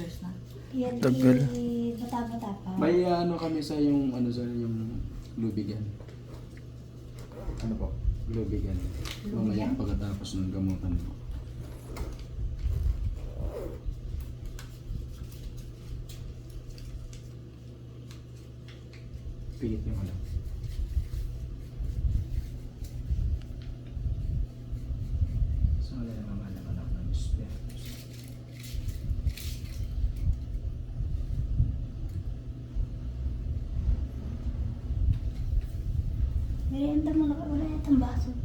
years na. Yan, Tagal. bata-bata pa. May ano kami sa yung ano sa yung lubigan. Ano po? Lubigan. Mamaya pagkatapos ng gamutan mo. Pilit niyo lang. So wala na naman anak ng espiritu. Merienda mo na wala itong baso.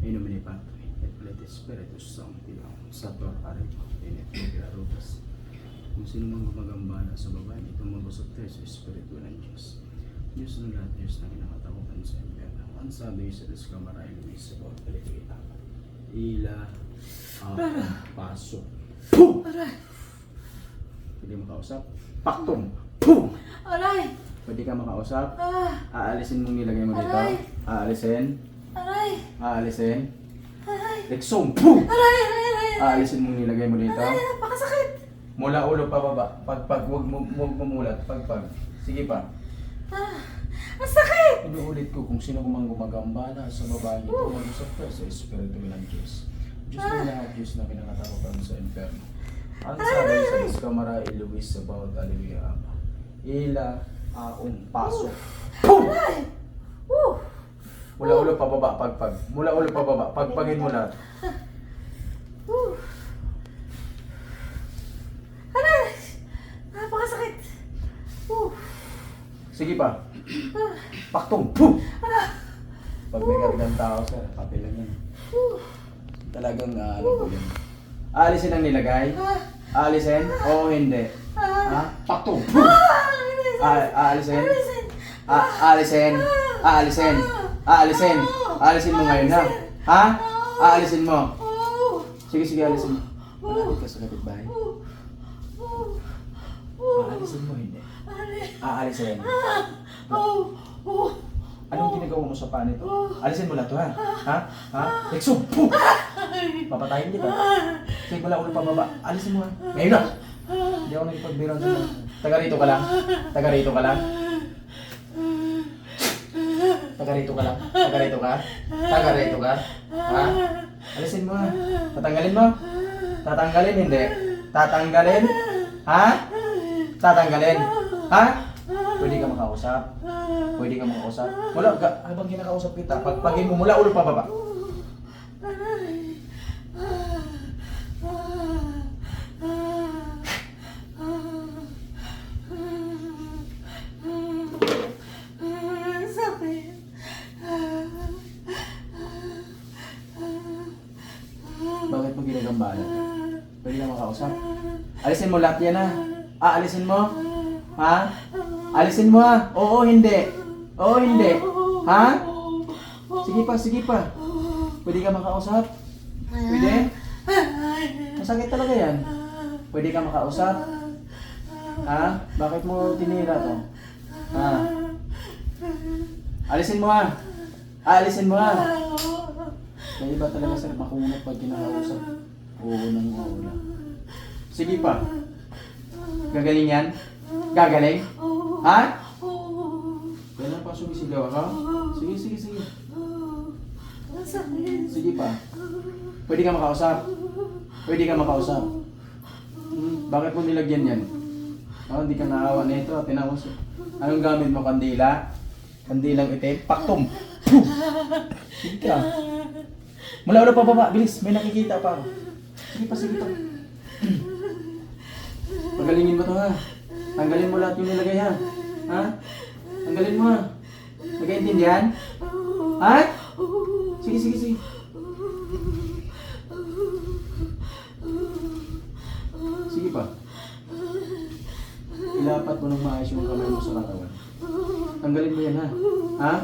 In nomine Patri, et Filii Spiritus Sancti, Sator Arimo, et Rutas. Kung sino mang gumagambala sa babae, itong magusapte sa Espiritu ng Diyos. Diyos ng lahat, Diyos na kinakatakutan sa impyerno. Ang sabi sa Diyos Kamaray, Luis, sa bawat paligid. Ila, pasok. Pum! Pwede makausap? Paktum! Pum! Aray! Pwede ka makausap? Ah! Aalisin mong nilagay mo dito? Aray! Aalisin? Aray! Aalisin? Aray! Lexom! Pum! Aray! Aray! Aalisin mong nilagay mo dito? Aray! Napakasakit! Mula ulo pa baba. Pagpag, huwag mumulat. Pagpag. Sige pa. Ah! Ang sakit! Inuulit ko kung sino kumang gumagambala sa babae ito, mag-usap ka sa Espiritu ng Diyos. Diyos na lahat, Diyos na pinakatakutan sa inferno. Ang sabi sa Iskamara, Iluwis sa bawat aliwiya ama. Ila, pasok. Pum! Aray! Mula ulo pa baba, pagpag. Mula ulo pa baba, pagpagin mo lahat. Aray! Napakasakit! Sige pa. Paktong. Pum! Pag may kargang tao, sir, kape lang yan. Talagang ano po yan. Aalisin ang nilagay? Aalisin? Oo, hindi. Ha? Paktong. Pum! Aalisin? Aalisin? Aalisin? Aalisin? Aalisin mo ngayon, ha? Ha? Aalisin mo? Sige, sige, aalisin mo. Malapit ka sa kapitbahay. Aalisin mo, hindi. Aalisin. Anong ginagawa mo sa paa nito? Alisin mo lahat to, ha? Ha? Ha? Lexo! Pum! Papatayin kita. Sige, wala ulo pababa. Alisin mo, ha? Ngayon na! Hindi ako nagpagbiran sa mga. Taga rito ka lang? Taga rito ka lang? Taga rito ka lang? Taga rito ka? Taga rito ka? Ha? Alisin mo, ha? Tatanggalin mo? Tatanggalin, hindi. Tatanggalin? Ha? Tatanggalin? Ha? Pwede ka makausap? Pwede ka makausap? Mula, habang kinakausap kita, pagpagin mo mula ulo pababa. Aray! Sakit! Bakit mo ginagambala? Pwede ka makausap? Alisin mo lahat yan, ha? Alisin mo? Ha? Alisin mo, ha? Oo, hindi. Oo, hindi. Ha? Sige pa, sige pa. Pwede ka makausap? Pwede? Masakit talaga yan. Pwede ka makausap? Ha? Bakit mo tinira to? Ha? Alisin mo, ha? Alisin mo, ha? May iba talaga sir, makunat pag kinakausap. Oo nang oo na. Sige pa. Gagaling yan? Gagaling? Ha? Kailan pa sumisigaw ka? Sige, sige, sige. Sige pa. Pwede ka makausap? Pwede ka makausap? Bakit mo nilagyan yan? Oh, hindi ka naawa na ito. Tinapos. Anong gamit mo? Kandila? Kandilang itim. Paktom. Puh! Sige ka. Mula ulo pa baba. Bilis. May nakikita pa. Sige pa, sige pa. Pagalingin mo to ha. Tanggalin mo lahat yung nilagay ha. Ha? Tanggalin mo ha. Nagkaintindihan? Ha? Sige, sige, sige. Sige pa. Ilapat mo ng maayos yung kamay mo sa katawan. Tanggalin mo yan ha. Ha?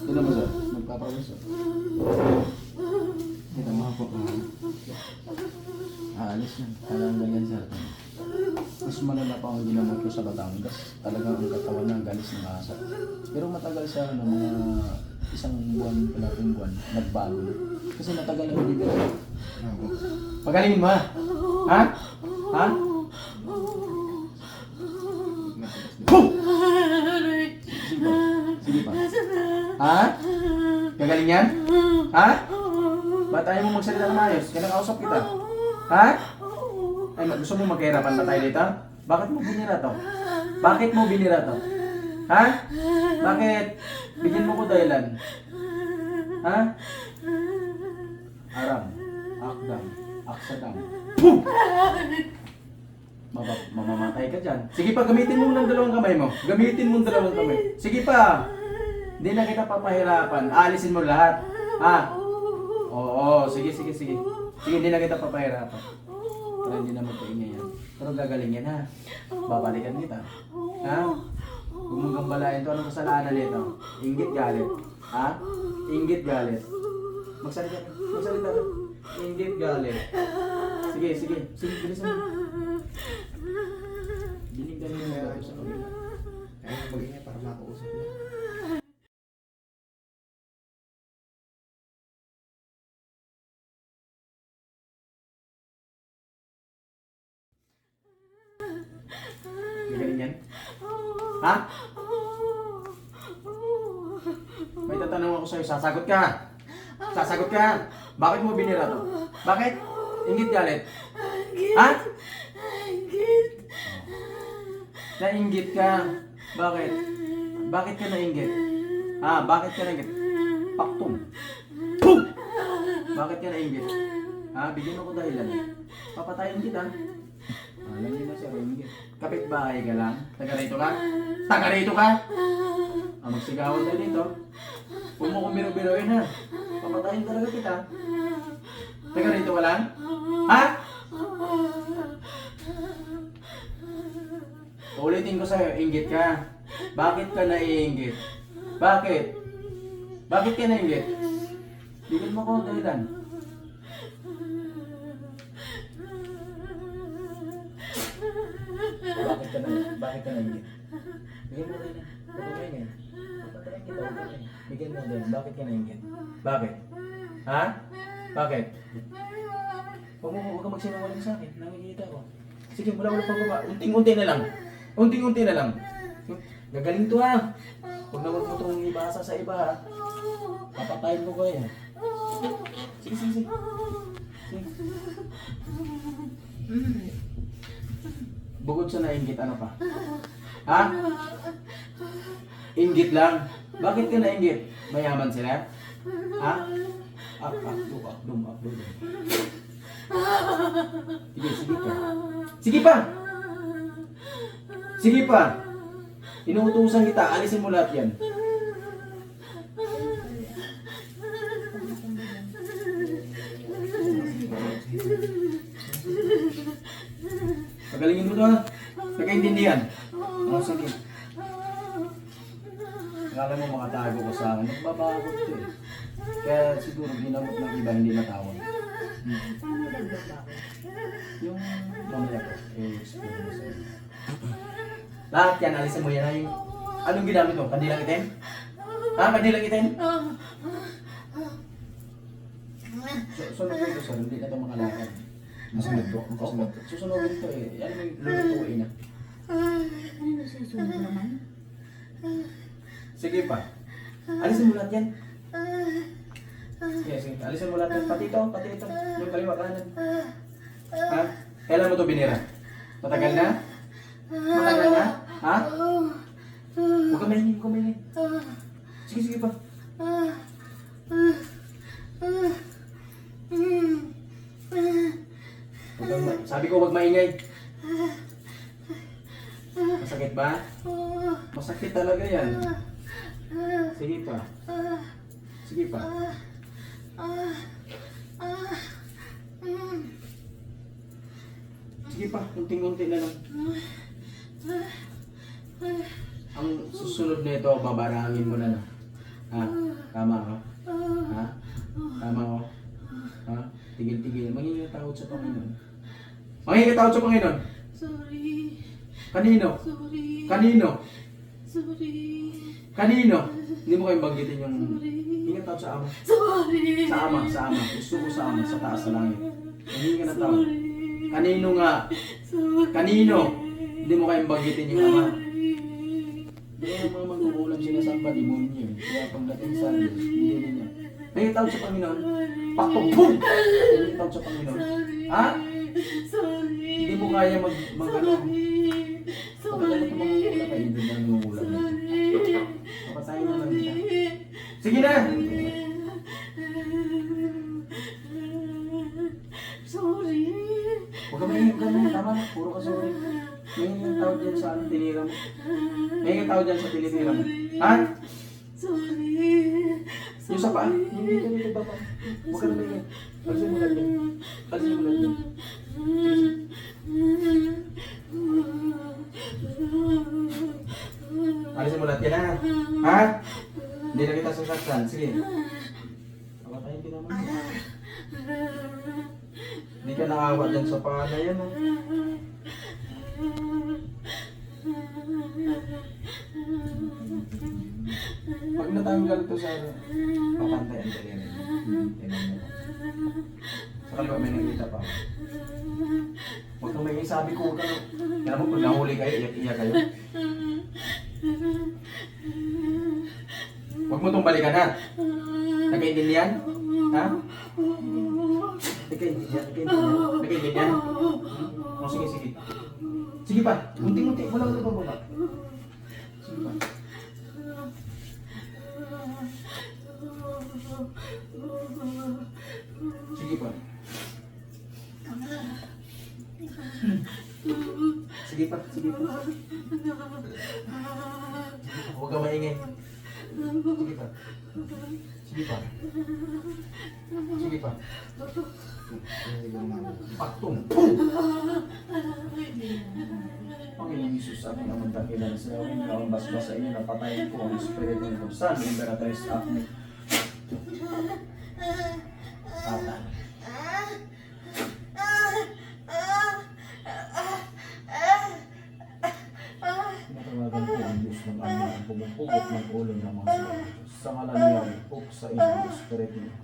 Ito mo sir. Nagpapawis sir. Ito mo po. Aalis yan. Talagang ganyan sir. Mas malala pa ang ginamot ko sa Batangas. Talagang ang katawan na galis ng asa. Pero matagal siya ng mga isang buwan, kalating buwan, nagbago na. Kasi matagal na hindi ba. Pagalingin mo ha? Ha? Ha? Boom! Sige pa. Sige pa. Ha? Gagaling yan? Ha? Ba't ayaw mo magsalita ng maayos? Kaya nakausap kita. Ha? Ay, gusto mo maghihirapan ba tayo dito? Bakit mo binira to? Bakit mo binira to? Ha? Bakit? Bigyan mo ko dahilan. Ha? Aram, akdam, aksadam. Boom! Mamamatay ka dyan. Sige pa, gamitin mo ng dalawang kamay mo. Gamitin mo ng dalawang kamay. Sige pa. Hindi na kita papahirapan. Alisin mo lahat. Ha? Oo, sige, sige, sige. Sige, hindi na kita papahirapan. Para hindi na magpaingay yan. Pero gagaling yan ha. Babalikan kita. Ha? Huwag mong gambalain to. Anong kasalanan nito? Inggit galit. Ha? Inggit galit. Magsalita ka. Magsalita ka. Inggit galit. Sige, sige. Sige, bilisan mo. Binigyan mo yung gato sa kabila. Kaya mag-ingay para makausap niya. Gagaling yan? Ha? May tatanong ako sa'yo. Sasagot ka. Sasagot ka. Bakit mo binira to? Bakit? Inggit galit. Ha? Inggit. Nainggit ka. Bakit? Bakit ka nainggit? Ha? Bakit ka nainggit? Paktum. Boom! Bakit ka nainggit? Ha? Bigyan mo ko dahilan. Papatayin kita. Alam niyo na siya, inggit. Kapitbahay ka lang. Taga rito ka? Taga rito ka? Magsigawan tayo dito. Huwag mo kong biro-biroin ha. Papatayin talaga kita. Taga rito ka lang? Ha? Ulitin ko sa'yo, inggit ka. Bakit ka naiinggit? Bakit? Bakit ka naiinggit? Bigyan mo ko dahilan. Bakit ka naiinggit? Bigyan mo dahilan. Pagpapahingay. Papatayin kita, okay. Bigyan mo dahilan. Bakit ka naiinggit? Bakit? Ha? Bakit? Huwag ka magsinungaling sa akin. Nakikita ko. Sige, mula pa baba. Unting-unti na lang. Unting-unti na lang. Gagaling to ha. Huwag na huwag mo itong ibasa sa iba ha. Papatayin mo ko yan. Sige, sige, sige. Sige. Bukod sa nainggit, ano pa? Ha? Inggit lang. Bakit ka nainggit? Mayaman sila? Ha? Akdum. Sige, sige pa. Sige pa! Sige pa! Inuutusan kita, alisin mo lahat yan. Pagalingin mo to ha. Nagkaintindihan. Oh, sige. Akala mo makatago ko sa akin. Nagbabagot ko eh. Kaya siguro ginamot ng iba, hindi natawag. Yung mamaya ko, explain mo sa'yo. Lahat yan, alisin mo yan. Yung, anong ginamit mo? Kandilang itim? Ha? Kandilang itim? Sunod ko ito sir, hindi na ito makalakad. Masunod ko? Susunodin ito eh. Yan yung lulutuin na. Ano na susunod naman? Sige pa. Alisin mo lahat yan. Sige, sige. Alisin mo lahat yan. Pati ito. Yung kaliwa kanan. Ha? Kailan mo ito binira? Matagal na? Matagal na? Ha? Huwag ka maingay, huwag ka maingay. Sige, sige pa. Sabi ko, huwag maingay. Masakit ba? Masakit talaga yan. Sige pa. Sige pa. Sige pa, unting-unti na lang. Ang susunod nito, babarangin mo na na. Ha? Tama ka? Ha? Tama ko? Ha? Tigil-tigil. Mangingin tawad sa Panginoon. Mangingin tawad sa Panginoon. Sorry. Kanino? Sorry. Kanino? Sorry. Kanino? Hindi mo kayo banggitin yung... Sorry. Hingi tawad sa ama. Sorry. Sa ama, sa ama. Gusto ko sa ama, sa taas, sa langit. Hingi ka na tawad. Sorry. Kanino nga? Sorry. Kanino? Hindi mo kayo banggitin yung ama. Hindi ang mga magkukulang sinasamba, demonyo eh. Kaya pagdating sa Diyos, hindi niya. Hingi tawad sa Panginoon. Paktong, boom! Hingi tawad sa Panginoon. Ha? Sorry. Hindi mo kaya ano. Sorry. Pagdating sa mga kukulang, ay hindi na nangungulang. Sorry. Papatayin mo lang kita. Sige na! Sorry. Huwag ka mahingin ka na. Tama na. Puro ka sorry. Mahingin ang tawad dyan sa tinira mo. Mahingin ang tawad dyan sa tinitira mo. Ha? Sorry. Yung sa paa. Hindi ka nito baba. Huwag ka na mahingin. Alisin mo lahat yan. Alisin mo lahat yan. Alisin mo lahat yan ha. Ha? Hindi na kita sasaktan. Sige. Pagkatayin kita mo. Hindi ka naawa dyan sa paa na yan ha. Pag natanggal ito sa papantay ang tayo rin. Tingnan mo. Sa kaliwa may nakita pa. Huwag kang may sabi ko. Huwag kang... Kaya mo pag nahuli kayo, iyak-iyak kayo. Huwag mo itong balikan ha. Nagkaintindihan? Ha? Nagkaintindihan? Nagkaintindihan? O sige, sige. Sige pa. Unti-unti. Wala pa. Sige pa. Sige pa. Sige pa, sige pa. Huwag ka maingay. Sige pa. Sige pa. Sige pa. Paktong. Boom! Panginoon Jesus, aking amang dakilan sa iyo, ang basbas sa inyo, napatayin ko ang Espiritu ng San, Imperatrice Acme. Satan. Pinatawagan ko ang Diyos ng Ama, ang pumupugot ng ulo ng mga sila. Sa ngalan niya, ipok sa inyo, Espiritu niya.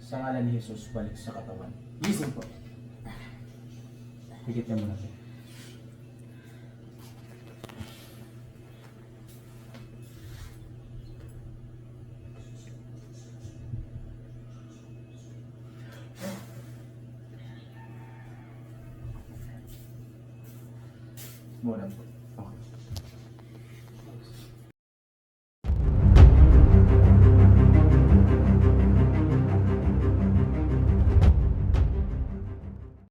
Sa ngalan ni Jesus, balik sa katawan. Gising po. Higit niya muna po. Muna po.